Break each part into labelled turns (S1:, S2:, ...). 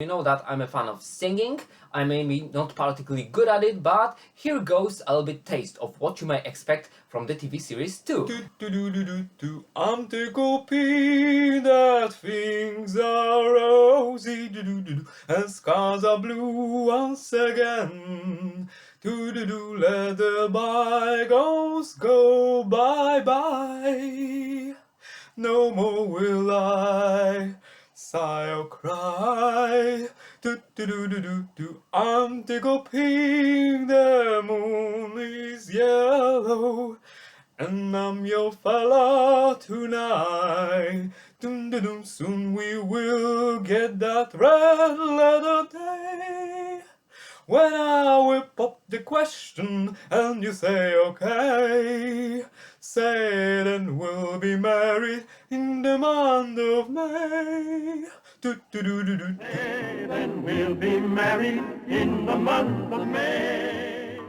S1: You know that I'm a fan of singing. I may be not particularly good at it, but here goes a little bit taste of what you may expect from the TV series too.
S2: I'm the copy that things are rosy, and skies are blue once again. Let the bygones go bye bye. No more will I sigh or cry. I'm tickle pink, the moon is yellow, and I'm your fella tonight. Soon we will get that red letter day. When I whip up the question and you say okay, say then we'll be married in the month of May.
S3: Then we'll be married in the month of May.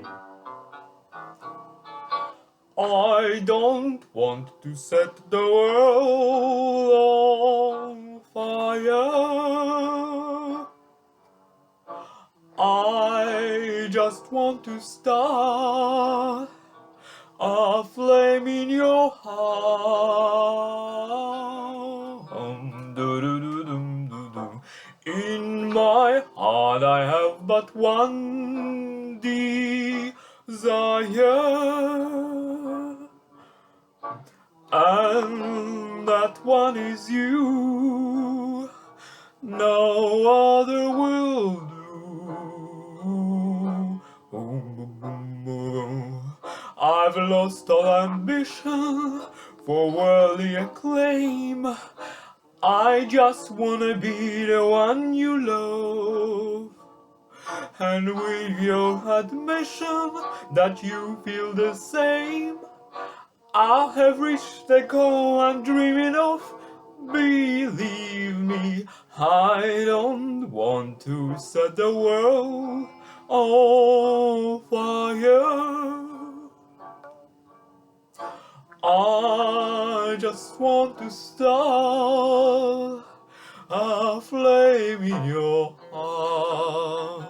S2: I don't want to set the world on fire. I just want to start a flame in your heart. In my heart I have but one desire, and that one is you. No other will do. I've lost all ambition for worldly acclaim. I just wanna be the one you love. And with your admission that you feel the same, I have reached the goal I'm dreaming of. Believe me, I don't want to set the world on fire. I just want to start a flame in your heart.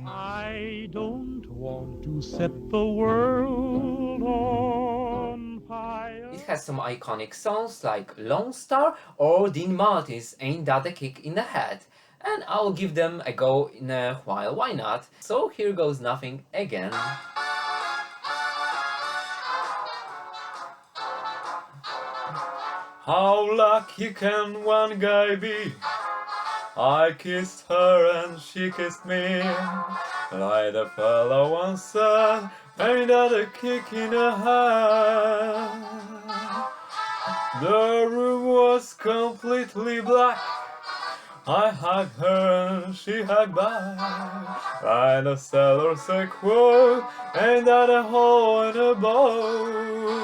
S3: I don't want to set the world on fire.
S1: It has some iconic songs like Lone Star or Dean Martin's Ain't That a Kick in the Head. And I'll give them a go in a while, why not? So here goes nothing again.
S2: How lucky can one guy be? I kissed her and she kissed me. Like the fellow once said, ain't that a kick in the head? The room was completely black. I hugged her and she hugged back. Like the sailor said, quote, ain't that a hole in a boat?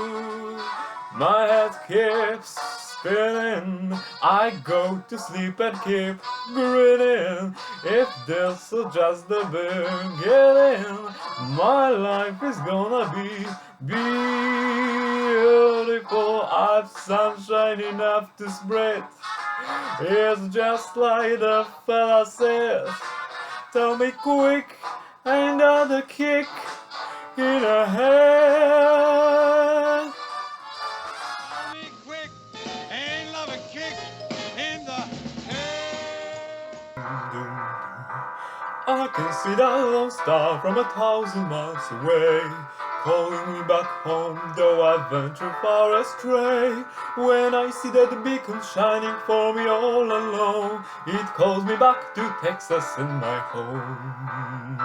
S2: My head keeps spinning. I go to sleep and keep grinning. If this is just the beginning, my life is gonna be beautiful. I've sunshine enough to spread. It's just like the fella said. Tell me quick, ain't that a kick in the head?
S4: Tell me quick, ain't love a kick in the head?
S2: I can see that lone star from 1,000 miles away, calling me back home, though I venture far astray. When I see that beacon shining for me all alone, it calls me back to Texas and my home.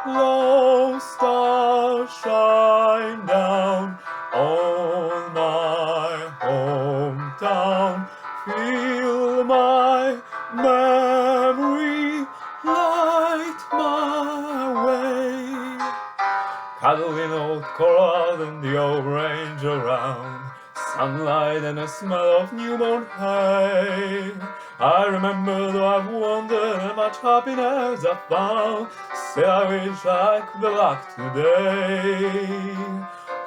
S2: Lone star, shine down on my hometown, feel my memory, light my way. Cuddling old coral and the old range around, sunlight and a smell of newborn hay. I remember though I've wandered and much happiness I've found, still I wish I could be back today.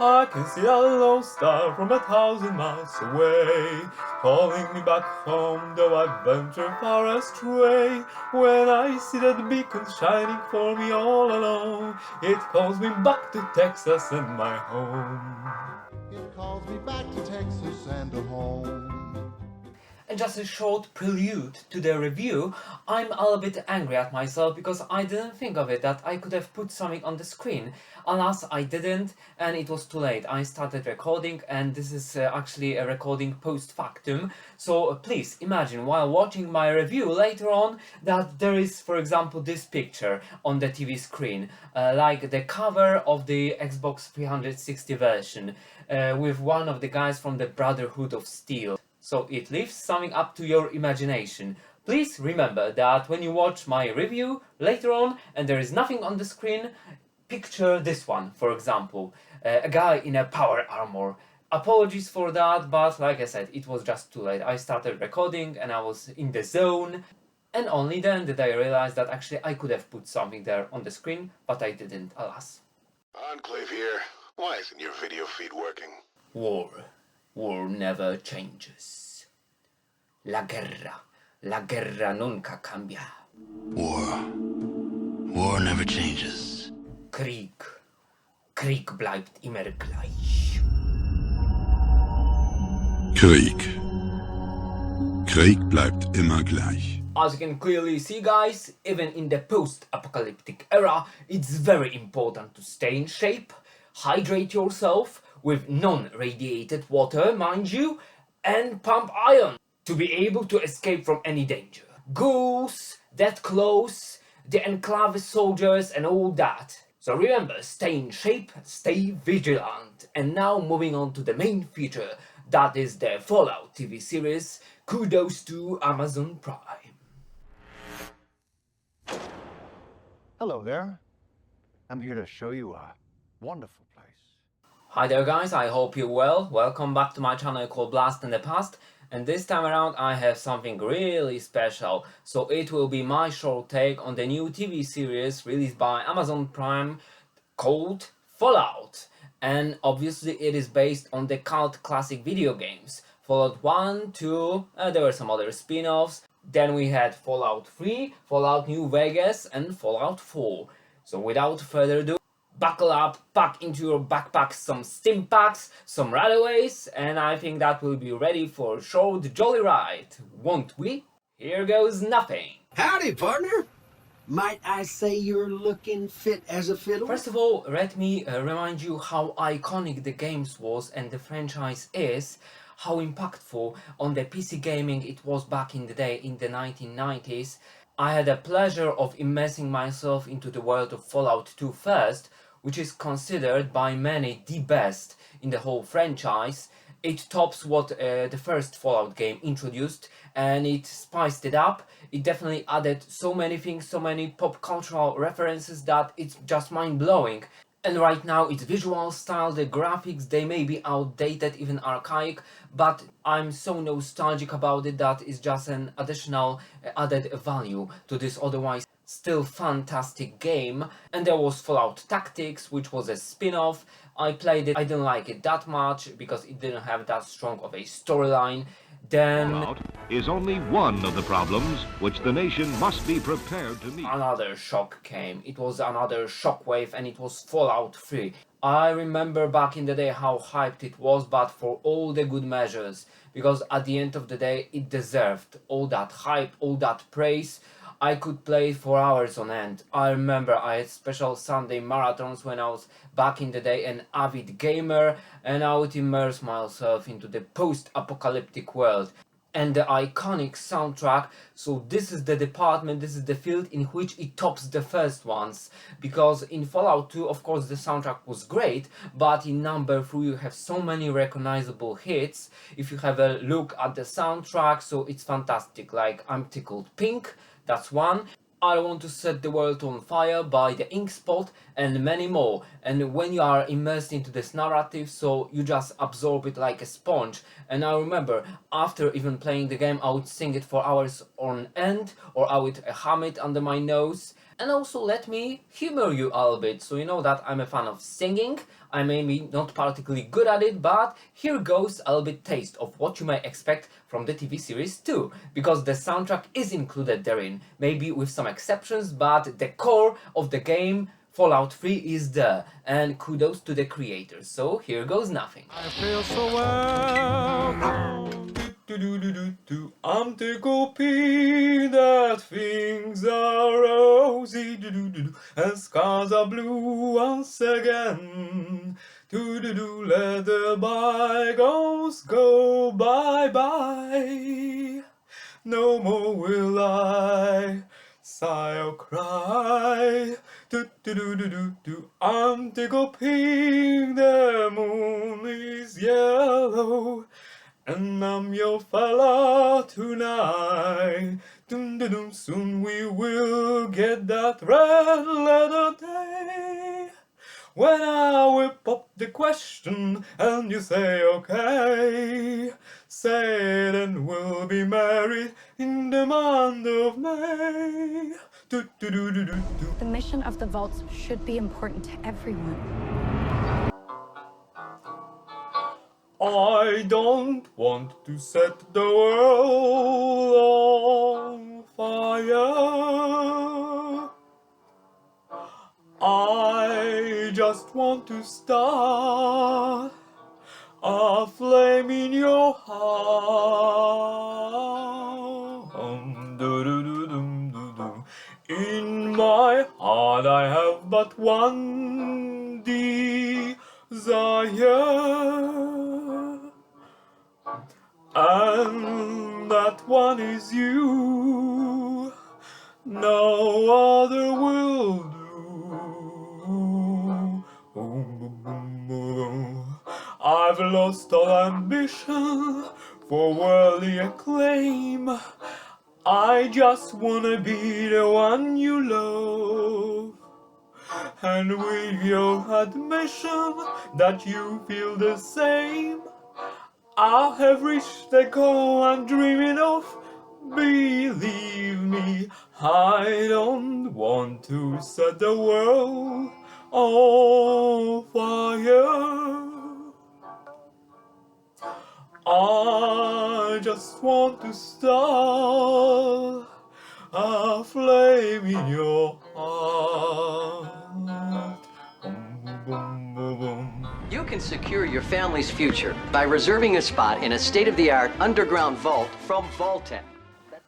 S2: I can see a lone star from 1,000 miles away, calling me back home, though I venture far astray. When I see that beacon shining for me all alone, it calls me back to Texas and my home.
S5: It calls me back to Texas and to home.
S1: And just a short prelude to the review, I'm a little bit angry at myself because I didn't think of it that I could have put something on the screen. Alas, I didn't, and it was too late. I started recording, and this is actually a recording post factum. So please imagine while watching my review later on that there is, for example, this picture on the TV screen, like the cover of the Xbox 360 version, with one of the guys from the Brotherhood of Steel. So it leaves something up to your imagination. Please remember that when you watch my review later on and there is nothing on the screen, picture this one, for example, a guy in a power armor. Apologies for that, but like I said, it was just too late. I started recording and I was in the zone, and only then did I realize that actually I could have put something there on the screen, but I didn't, alas.
S6: Enclave here. Why isn't your video feed working?
S1: War. War never changes. La guerra nunca cambia.
S7: War never changes.
S1: Krieg bleibt immer gleich.
S8: Krieg bleibt immer gleich.
S1: As you can clearly see, guys, even in the post-apocalyptic era, it's very important to stay in shape, hydrate yourself with non-radiated water, mind you, and pump iron to be able to escape from any danger. Ghouls, death claws, the enclave soldiers and all that. So remember, stay in shape, stay vigilant. And now moving on to the main feature, that is the Fallout TV series. Kudos to Amazon Prime.
S9: Hello there. I'm here to show you a wonderful place.
S1: Hi there guys, I hope you're well. Welcome back to my channel called Blast in the Past. And this time around I have something really special. So it will be my short take on the new TV series released by Amazon Prime called Fallout. And obviously it is based on the cult classic video games. Fallout 1, 2, there were some other spin-offs. Then we had Fallout 3, Fallout New Vegas and Fallout 4. So without further ado, buckle up, pack into your backpack some stim packs, some radaways, and I think that we'll be ready for a short jolly ride, won't we? Here goes nothing.
S10: Howdy, partner. Might I say you're looking fit as a fiddle?
S1: First of all, let me remind you how iconic the games was and the franchise is, how impactful on the PC gaming it was back in the day in the 1990s. I had the pleasure of immersing myself into the world of Fallout 2 first, which is considered by many the best in the whole franchise. It tops what the first Fallout game introduced, and it spiced it up. It definitely added so many things, so many pop cultural references that it's just mind-blowing. And right now its visual style, the graphics, they may be outdated, even archaic, but I'm so nostalgic about it that it's just an additional added value to this otherwise still fantastic game. And there was Fallout Tactics, which was a spin-off. I played it, I didn't like it that much because it didn't have that strong of a storyline. Then
S11: Fallout is only one of the problems which the nation must be prepared to meet.
S1: Another shock came. It was another shockwave, and it was Fallout 3. I remember back in the day how hyped it was, but for all the good measures, because at the end of the day it deserved all that hype, all that praise. I could play for hours on end. I remember I had special Sunday marathons when I was back in the day an avid gamer, and I would immerse myself into the post-apocalyptic world. And the iconic soundtrack, so this is the department, this is the field in which it tops the first ones. Because in Fallout 2, of course, the soundtrack was great, but in number 3 you have so many recognizable hits. If you have a look at the soundtrack, so it's fantastic, like I'm Tickled Pink, that's one. I Want to Set the World on Fire by The Ink Spot, and many more. And when you are immersed into this narrative, so you just absorb it like a sponge. And I remember after even playing the game, I would sing it for hours on end, or I would hum it under my nose. And also let me humor you a little bit, so you know that I'm a fan of singing, I may be not particularly good at it, but here goes a little bit taste of what you may expect from the TV series too, because the soundtrack is included therein, maybe with some exceptions, but the core of the game, Fallout 3, is there, and kudos to the creators. So here goes nothing.
S2: I feel so welcome. I'm hoping that things are rosy, and skies are blue once again. Let the bygones go bye-bye. No more will I sigh or cry. I'm hoping the moon is yellow, and I'm your fella tonight. Soon we will get that red letter day, when I will pop the question and you say okay. Say it and we'll be married in the month of May.
S12: The mission of the vaults should be important to everyone.
S2: I don't want to set the world on fire. I just want to start a flame in your heart. In my heart I have but one desire, and that one is you. No other will do. I've lost all ambition for worldly acclaim. I just wanna be the one you love, and with your admission that you feel the same, I have reached the goal I'm dreaming of. Believe me, I don't want to set the world on fire. I just want to start a flame in your heart.
S13: You can secure your family's future by reserving a spot in a state-of-the-art underground vault from Vaultec.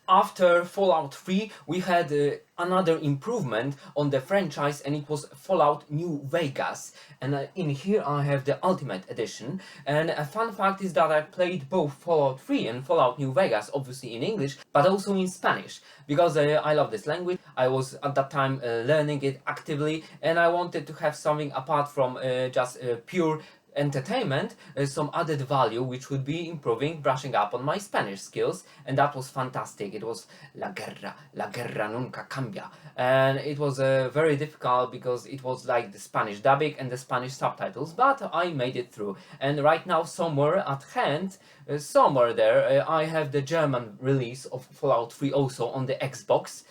S1: After Fallout 3, we had another improvement on the franchise, and it was Fallout New Vegas. And in here I have the Ultimate Edition. And a fun fact is that I played both Fallout 3 and Fallout New Vegas, obviously in English, but also in Spanish, because I love this language. I was at that time learning it actively, and I wanted to have something apart from just pure entertainment, some added value, which would be improving, brushing up on my Spanish skills, and that was fantastic. It was la guerra nunca cambia, and it was very difficult because it was like the Spanish dubbing and the Spanish subtitles, but I made it through. And right now, somewhere at hand, somewhere there, I have the German release of Fallout 3 also on the Xbox.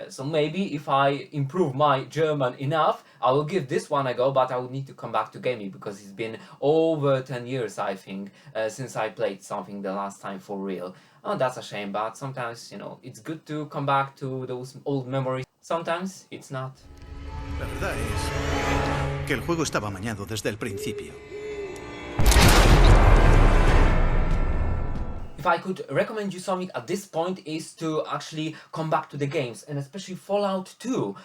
S1: So maybe if I improve my German enough, I will give this one a go, but I would need to come back to gaming because it's been over 10 years, I think, since I played something the last time for real. Oh, that's a shame, but sometimes, you know, it's good to come back to those old memories. Sometimes it's not.
S14: La verdad es que el juego estaba amañado desde el principio.
S1: If I could recommend you something at this point is to actually come back to the games, and especially Fallout 2.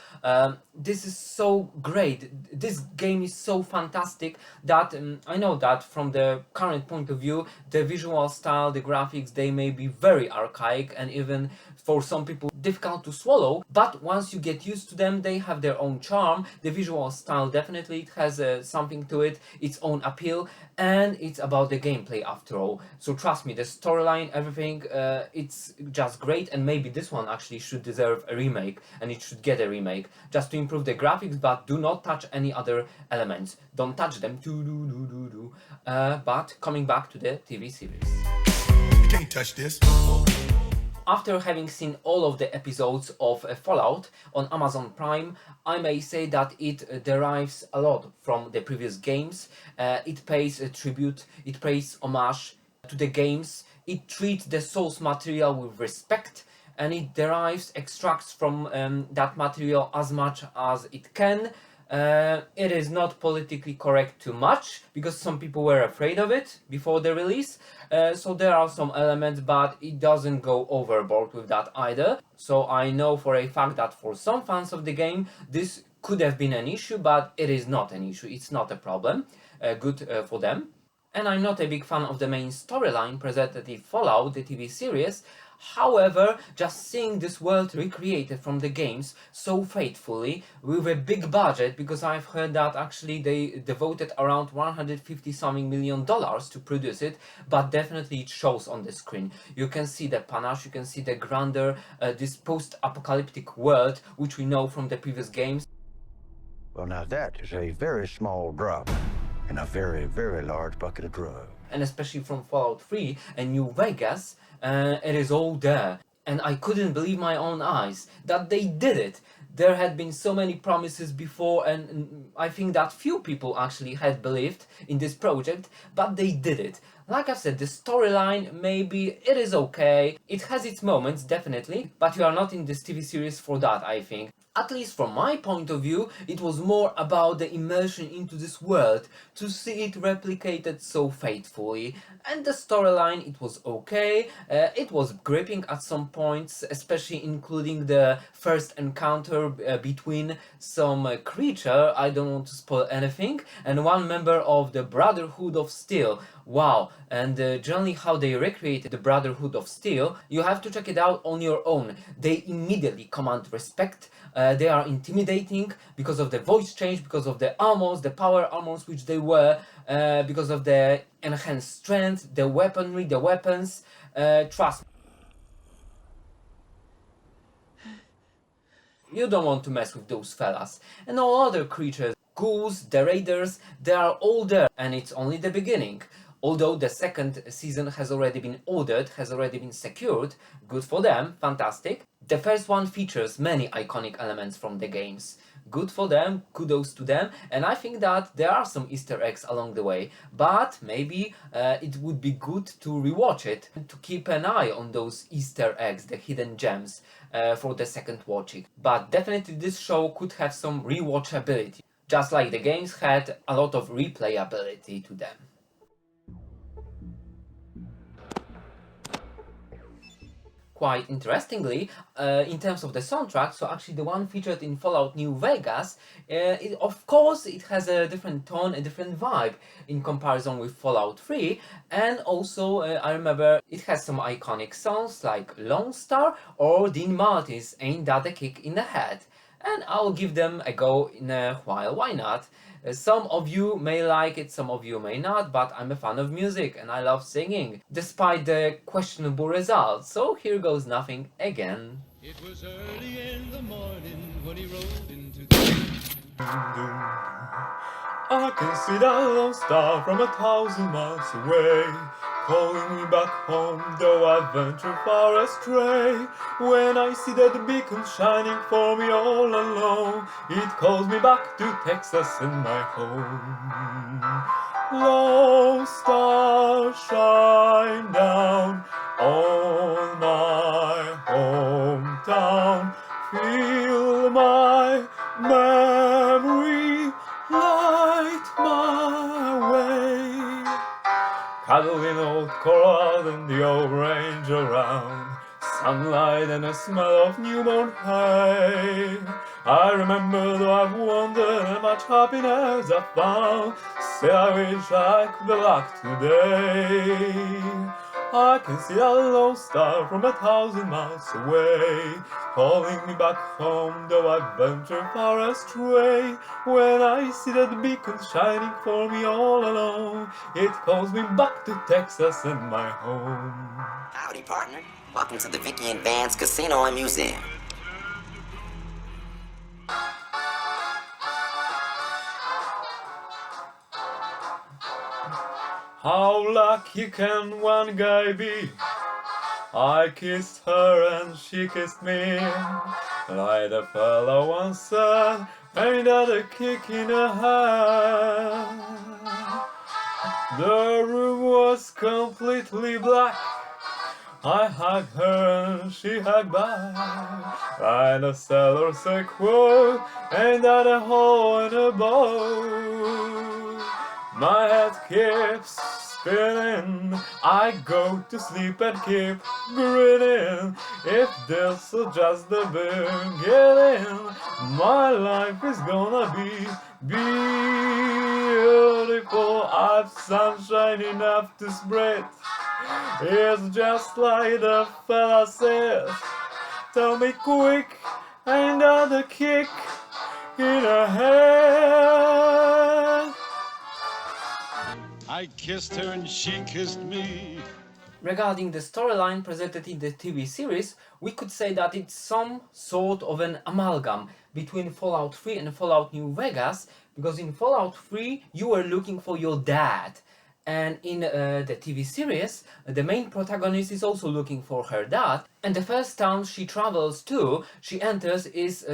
S1: This is so great. This game is so fantastic that I know that from the current point of view, the visual style, the graphics, they may be very archaic and even for some people difficult to swallow, but once you get used to them, they have their own charm. The visual style, definitely, it has something to it, its own appeal, and it's about the gameplay after all. So trust me, the storyline, everything, it's just great, and maybe this one actually should deserve a remake, and it should get a remake, just to improve the graphics, but do not touch any other elements. Don't touch them, but coming back to the TV series.
S6: You can't touch this.
S1: After having seen all of the episodes of Fallout on Amazon Prime, I may say that it derives a lot from the previous games. It pays a tribute, it pays homage to the games, it treats the source material with respect, and it extracts from that material as much as it can. It is not politically correct too much, because some people were afraid of it before the release, so there are some elements, but it doesn't go overboard with that either. So I know for a fact that for some fans of the game, this could have been an issue, but it is not an issue, it's not a problem. Good for them. And I'm not a big fan of the main storyline presented in Fallout, the TV series. However, just seeing this world recreated from the games so faithfully, with a big budget, because I've heard that actually they devoted around $150 million to produce it, but definitely it shows on the screen. You can see the panache, you can see the grandeur, this post-apocalyptic world, which we know from the previous games.
S9: Well, now that is a very small drop in a very, very large bucket of drugs.
S1: And especially from Fallout 3 and New Vegas, it is all there. And I couldn't believe my own eyes that they did it. There had been so many promises before, and I think that few people actually had believed in this project, but they did it. Like I said, the storyline, maybe it is okay, it has its moments, definitely, but you are not in this TV series for that, I think. At least from my point of view, it was more about the immersion into this world, to see it replicated so faithfully. And the storyline, it was okay, it was gripping at some points, especially including the first encounter between some creature, I don't want to spoil anything, and one member of the Brotherhood of Steel. Wow, and generally how they recreated the Brotherhood of Steel, you have to check it out on your own. They immediately command respect. They are intimidating because of the voice change, because of the armors, the power armors which they wear, because of the enhanced strength, the weaponry, the weapons. Trust me. You don't want to mess with those fellas. And all other creatures, ghouls, the raiders, they are all there, and it's only the beginning. Although the second season has already been ordered, has already been secured, good for them, fantastic. The first one features many iconic elements from the games. Good for them, kudos to them, and I think that there are some Easter eggs along the way, but maybe it would be good to rewatch it, and to keep an eye on those Easter eggs, the hidden gems, for the second watching. But definitely this show could have some rewatchability, just like the games had a lot of replayability to them. Quite interestingly, in terms of the soundtrack, so actually the one featured in Fallout New Vegas, of course it has a different tone, a different vibe in comparison with Fallout 3, and also I remember it has some iconic songs like Lone Star or Dean Martin's Ain't That a Kick in the Head, and I'll give them a go in a while, why not? Some of you may like it, some of you may not, but I'm a fan of music and I love singing, despite the questionable results, so here goes nothing again.
S4: It was early in the morning when he rode into
S2: I can see that lone star from 1,000 miles away, calling me back home, though I venture far astray. When I see that beacon shining for me all alone, it calls me back to Texas and my home. Lone star, shine down on my hometown, feel my memory, light my way. Cuddle in old coral and the old range around, sunlight and a smell of newborn hay. I remember though I've wandered and much happiness I've found, still I wish I could be back today. I can see that lone star from 1,000 miles away, calling me back home, though I venture far astray. When I see that beacon shining for me all alone, it calls me back to Texas and my home.
S15: Howdy, partner. Welcome to the Vicky and Vance Casino and Museum.
S2: How lucky can one guy be I kissed her and she kissed me, like the fellow once said, ain't that a kick in the head? The room was completely black. I hugged her and she hugged back, like the sailor said, quote, ain't that a hole in a boat? My head keeps spinning, I go to sleep and keep grinning. If this is just the beginning, my life is gonna be beautiful. I've sunshine enough to spread. It's just like the fella said. Tell me quick, ain't that a kick in the head?
S4: I kissed her and she kissed me.
S1: Regarding the storyline presented in the TV series, we could say that it's some sort of an amalgam between Fallout 3 and Fallout New Vegas, because in Fallout 3 you were looking for your dad, and in the TV series the main protagonist is also looking for her dad, and the first town she travels to, she enters, is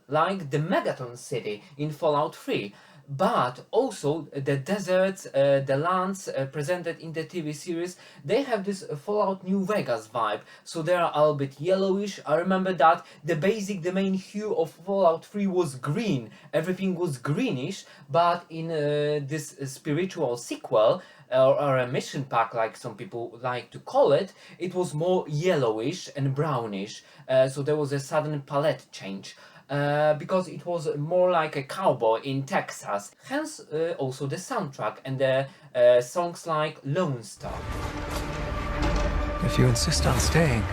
S1: like the Megaton City in Fallout 3. But also the deserts, the lands presented in the TV series, they have this Fallout New Vegas vibe. So they are a little bit yellowish. I remember that the main hue of Fallout 3 was green. Everything was greenish, but in this spiritual sequel, or a mission pack like some people like to call it, it was more yellowish and brownish. So there was a sudden palette change. Because it was more like a cowboy in Texas. Hence also the soundtrack and the songs like Lone Star.
S16: If you insist on staying,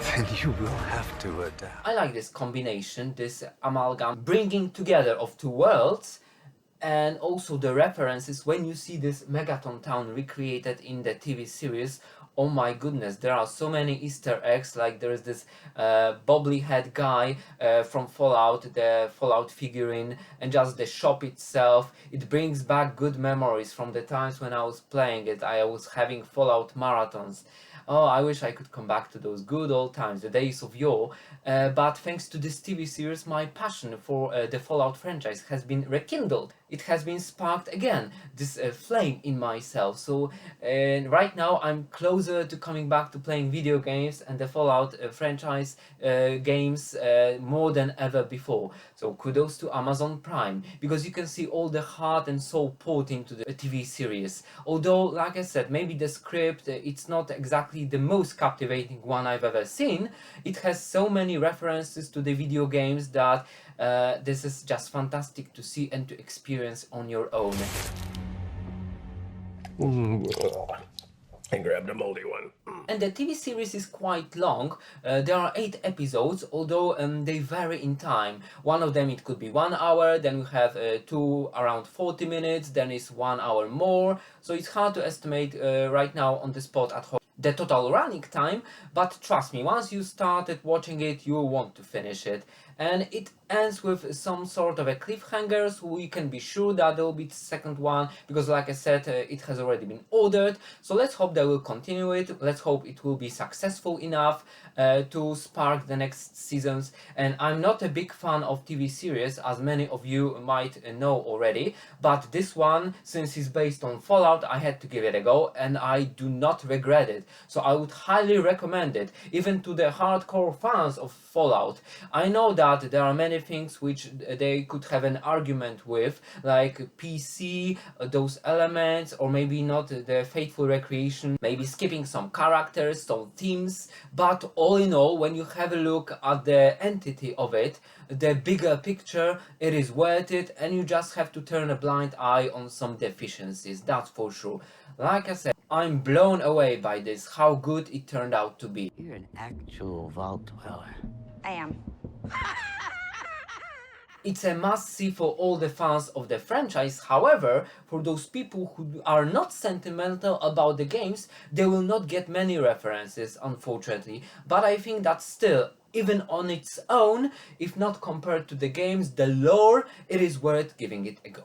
S16: then you will have to adapt.
S1: I like this combination, this amalgam, bringing together of two worlds, and also the references when you see this Megaton town recreated in the TV series. Oh my goodness, there are so many Easter eggs, like there is this bobbly head guy from Fallout, the Fallout figurine, and just the shop itself. It brings back good memories from the times when I was playing it. I was having Fallout marathons. Oh, I wish I could come back to those good old times, the days of yore. But thanks to this TV series, my passion for the Fallout franchise has been rekindled. It has been sparked again, this flame in myself. So right now I'm closer to coming back to playing video games and the Fallout franchise games more than ever before. So kudos to Amazon Prime, because you can see all the heart and soul poured into the TV series. Although, like I said, maybe the script, it's not exactly the most captivating one I've ever seen. It has so many references to the video games that this is just fantastic to see and to experience on your own.
S17: I grabbed a moldy one.
S1: And the TV series is quite long. There are 8 episodes, although they vary in time. One of them, it could be 1 hour, then we have 2 around 40 minutes, then is 1 hour more. So it's hard to estimate right now on the spot at home the total running time, but trust me, once you started watching it, you will want to finish it. And it ends with some sort of a cliffhanger, so you can be sure that there will be the second one, because like I said, it has already been ordered. So let's hope they will continue it. Let's hope it will be successful enough to spark the next seasons. And I'm not a big fan of TV series, as many of you might know already, but this one, since it's based on Fallout, I had to give it a go, and I do not regret it. So I would highly recommend it, even to the hardcore fans of Fallout. I know that there are many things which they could have an argument with, like PC, those elements, or maybe not the faithful recreation, maybe skipping some characters, some themes, but all in all, when you have a look at the entity of it, the bigger picture, it is worth it, and you just have to turn a blind eye on some deficiencies, that's for sure. Like I said, I'm blown away by this, how good it turned out to be.
S15: You're an actual vault dweller.
S12: I am.
S1: It's a must-see for all the fans of the franchise. However, for those people who are not sentimental about the games, they will not get many references, unfortunately. But I think that still, even on its own, if not compared to the games, the lore, it is worth giving it a go.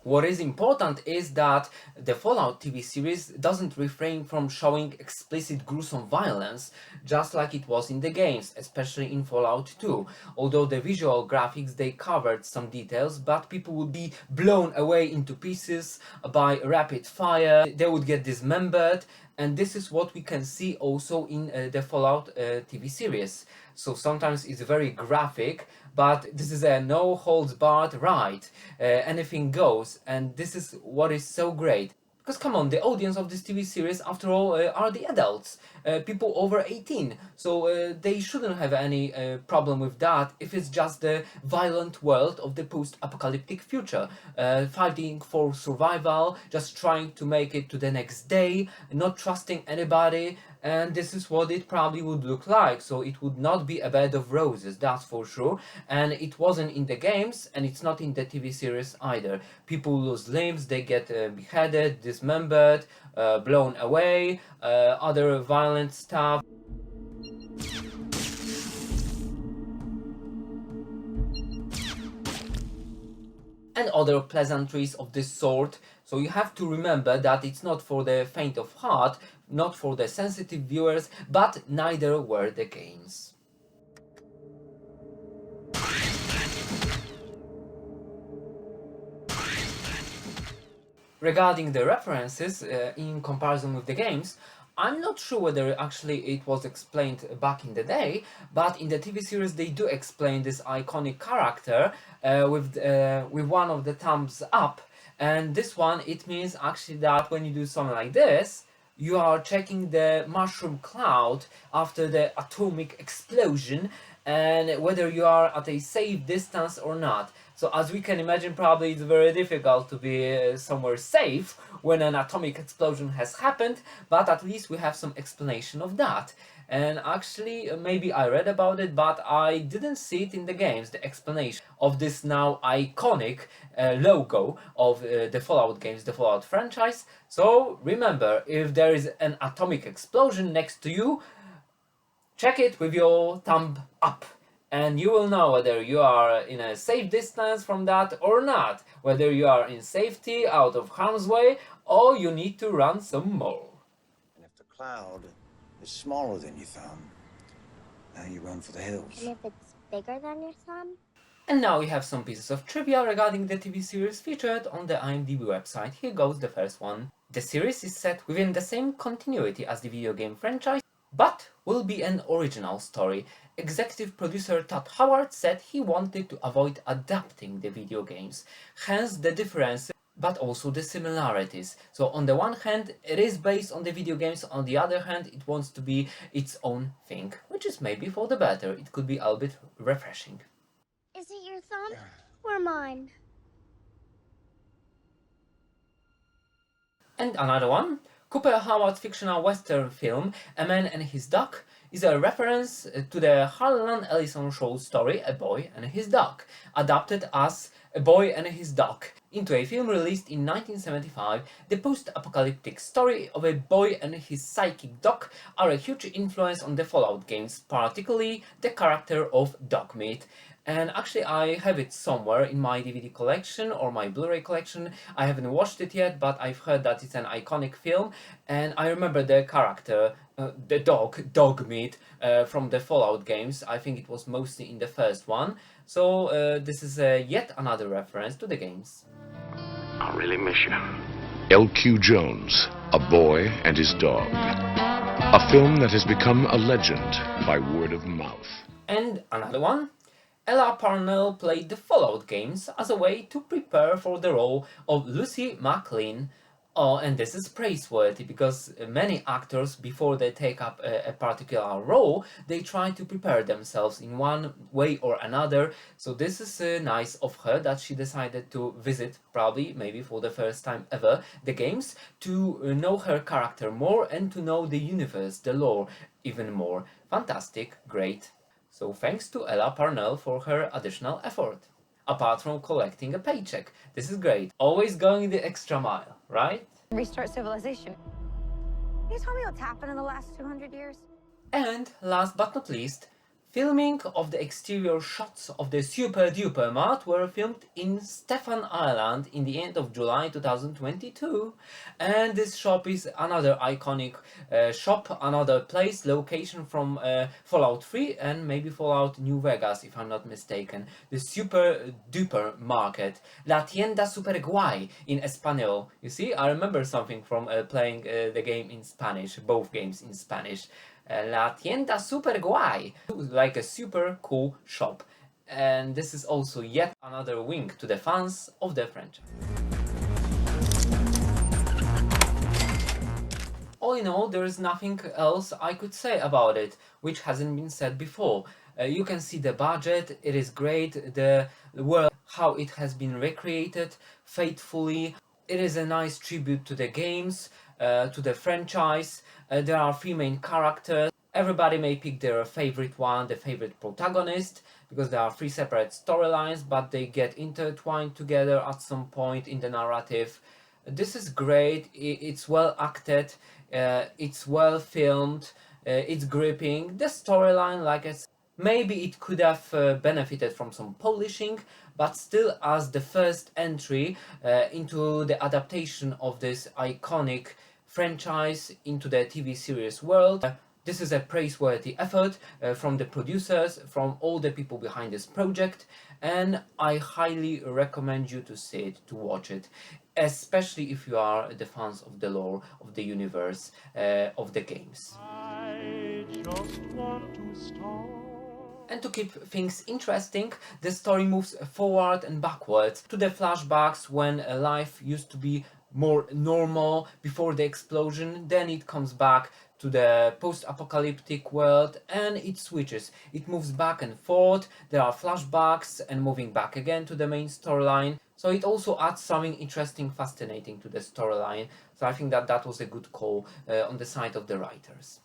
S1: What is important is that the Fallout TV series doesn't refrain from showing explicit gruesome violence, just like it was in the games, especially in Fallout 2. Although the visual graphics, they covered some details, but people would be blown away into pieces by rapid fire, they would get dismembered, and this is what we can see also in the Fallout TV series. So sometimes it's very graphic, but this is a no-holds-barred ride. Anything goes, and this is what is so great. Because come on, the audience of this TV series, after all, are the adults, people over 18, so they shouldn't have any problem with that if it's just the violent world of the post-apocalyptic future, fighting for survival, just trying to make it to the next day, not trusting anybody, and this is what it probably would look like. So it would not be a bed of roses, that's for sure, and it wasn't in the games, and it's not in the TV series either. People lose limbs, they get beheaded, dismembered, blown away, other violent stuff. And other pleasantries of this sort. So you have to remember that it's not for the faint of heart, not for the sensitive viewers, but neither were the games. Regarding the references in comparison with the games, I'm not sure whether actually it was explained back in the day, but in the TV series they do explain this iconic character with one of the thumbs up, and this one, it means actually that when you do something like this, you are checking the mushroom cloud after the atomic explosion and whether you are at a safe distance or not. So as we can imagine, probably it's very difficult to be somewhere safe when an atomic explosion has happened, but at least we have some explanation of that. And actually, maybe I read about it, but I didn't see it in the games, the explanation of this now iconic logo of the Fallout games, the Fallout franchise. So remember, if there is an atomic explosion next to you, check it with your thumb up, and you will know whether you are in a safe distance from that or not, whether you are in safety, out of harm's way, or you need to run some more.
S18: And if the cloud is smaller than your thumb, now you run for the hills.
S19: And if it's bigger than your thumb?
S1: And now we have some pieces of trivia regarding the TV series featured on the IMDb website. Here goes the first one. The series is set within the same continuity as the video game franchise, but will be an original story. Executive producer Todd Howard said he wanted to avoid adapting the video games, hence the differences but also the similarities. So on the one hand, it is based on the video games, on the other hand, it wants to be its own thing, which is maybe for the better. It could be a bit refreshing.
S19: Is it your thumb or mine?
S1: And another one. Cooper Howard's fictional western film, A Man and His Dog, is a reference to the Harlan Ellison short story, A Boy and His Dog, adapted as A Boy and His Dog into a film released in 1975. The post-apocalyptic story of a boy and his psychic dog are a huge influence on the Fallout games, particularly the character of Dogmeat. And actually I have it somewhere in my DVD collection or my Blu-ray collection. I haven't watched it yet, but I've heard that it's an iconic film, and I remember the character, the dog, Dogmeat, from the Fallout games. I think it was mostly in the first one. So this is yet another reference to the games.
S11: I'll really miss you. L.Q. Jones, A Boy and His Dog. A film that has become a legend by word of mouth.
S1: And another one. Ella Parnell played the Fallout games as a way to prepare for the role of Lucy McLean. Oh, and this is praiseworthy, because many actors, before they take up a particular role, they try to prepare themselves in one way or another. So this is nice of her that she decided to visit, probably, maybe for the first time ever, the games, to know her character more and to know the universe, the lore, even more. Fantastic, great. So thanks to Ella Parnell for her additional effort. Apart from collecting a paycheck. This is great. Always going the extra mile, right?
S12: Restart civilization. Can you tell me what's happened in the last 200 years?
S1: And last but not least, Filming of the exterior shots of the Super Duper Mart were filmed in Stephan Island in the end of July 2022, and this shop is another iconic shop, another place, location from Fallout 3 and maybe Fallout New Vegas if I'm not mistaken. The Super Duper Market, La Tienda Super Guay in Espanol. You see, I remember something from playing the game in Spanish, both games in Spanish. La Tienda Super Guay, like a super cool shop, and this is also yet another wink to the fans of the franchise. All in all, there is nothing else I could say about it which hasn't been said before. You can see the budget, it is great, the world, how it has been recreated faithfully. It is a nice tribute to the games, to the franchise. There are 3 main characters. Everybody may pick their favorite one, the favorite protagonist, because there are 3 separate storylines, but they get intertwined together at some point in the narrative. This is great, it's well acted, it's well filmed, it's gripping. The storyline, like I said, maybe it could have benefited from some polishing, but still, as the first entry into the adaptation of this iconic franchise into the TV series world, this is a praiseworthy effort from the producers, from all the people behind this project, and I highly recommend you to see it, to watch it, especially if you are the fans of the lore, of the universe, of the games.
S3: I just want to start.
S1: And to keep things interesting, the story moves forward and backwards to the flashbacks when life used to be more normal before the explosion, then it comes back to the post-apocalyptic world and it switches. It moves back and forth, there are flashbacks and moving back again to the main storyline. So it also adds something interesting, fascinating to the storyline. So I think that that was a good call on the side of the writers.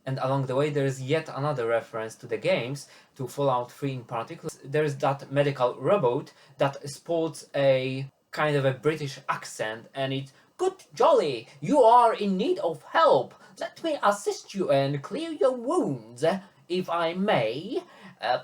S1: And along the way there is yet another reference to the games, to Fallout 3 in particular. There is that medical robot that sports a kind of a British accent, and it's "Good jolly, you are in need of help. Let me assist you and clear your wounds. If I may,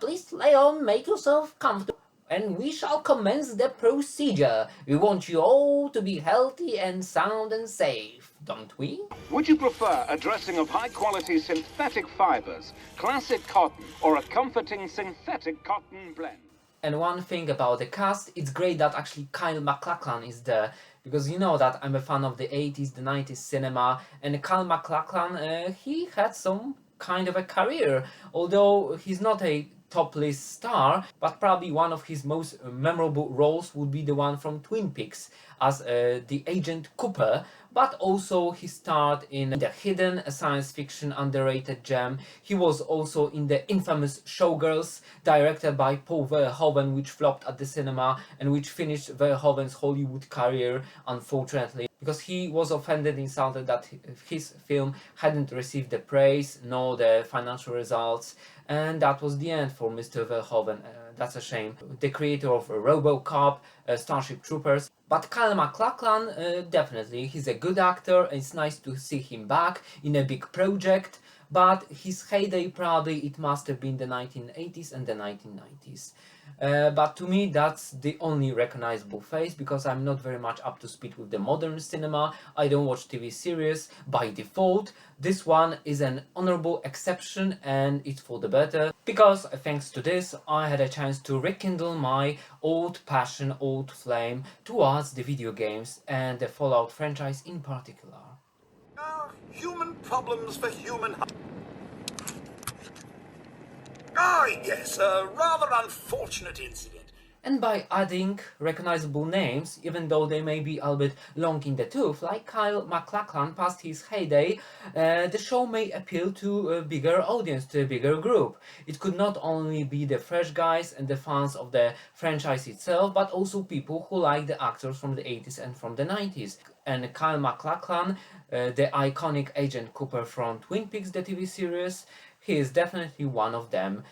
S1: please lay on, make yourself comfortable, and we shall commence the procedure. We want you all to be healthy and sound and safe, don't we?"
S20: Would you prefer a dressing of high-quality synthetic fibers, classic cotton, or a comforting synthetic cotton blend?
S1: And one thing about the cast, it's great that actually Kyle MacLachlan is there, because you know that I'm a fan of the 80s, the 90s cinema, and Kyle MacLachlan, he had some kind of a career, although he's not a top list star, but probably one of his most memorable roles would be the one from Twin Peaks as the Agent Cooper, but also he starred in The Hidden, a science fiction underrated gem. He was also in the infamous Showgirls, directed by Paul Verhoeven, which flopped at the cinema and which finished Verhoeven's Hollywood career, unfortunately, because he was offended, insulted that his film hadn't received the praise nor the financial results, and that was the end for Mr. Verhoeven. That's a shame. The creator of RoboCop, Starship Troopers. But Kyle MacLachlan, definitely, he's a good actor, and it's nice to see him back in a big project, but his heyday probably it must have been the 1980s and the 1990s. But to me that's the only recognizable face, because I'm not very much up to speed with the modern cinema. I don't watch TV series by default. This one is an honorable exception, and it's for the better, because thanks to this I had a chance to rekindle my old passion, old flame towards the video games and the Fallout franchise in particular.
S21: Human problems for human... Ah, yes, a rather unfortunate incident.
S1: And by adding recognizable names, even though they may be a bit long in the tooth, like Kyle MacLachlan past his heyday, the show may appeal to a bigger audience, to a bigger group. It could not only be the fresh guys and the fans of the franchise itself, but also people who like the actors from the 80s and from the 90s. And Kyle MacLachlan, the iconic Agent Cooper from Twin Peaks, the TV series, he is definitely one of them.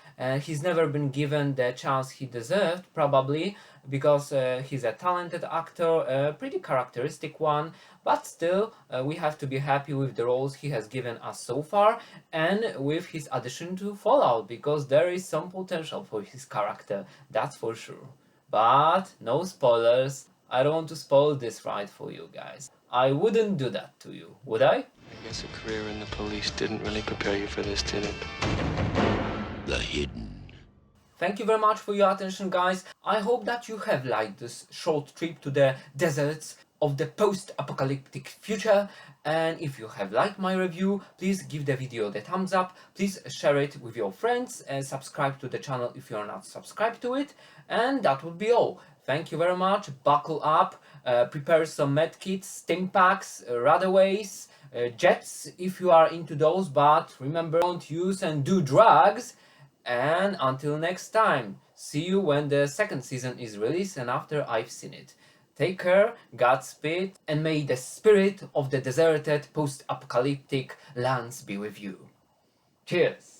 S1: He's never been given the chance he deserved, probably, because he's a talented actor, a pretty characteristic one, but still we have to be happy with the roles he has given us so far and with his addition to Fallout, because there is some potential for his character, that's for sure. But no spoilers. I don't want to spoil this ride for you guys. I wouldn't do that to you, would I?
S5: I guess a career in the police didn't really prepare you for this, did it?
S7: The Hidden.
S1: Thank you very much for your attention, guys. I hope that you have liked this short trip to the deserts of the post-apocalyptic future, and if you have liked my review, please give the video the thumbs up, please share it with your friends and subscribe to the channel if you are not subscribed to it, and that would be all. Thank you very much, buckle up, prepare some medkits, stim packs, radaways, jets if you are into those, but remember, don't use and do drugs, and until next time, see you when the second season is released and after I've seen it. Take care, Godspeed, and may the spirit of the deserted post-apocalyptic lands be with you. Cheers!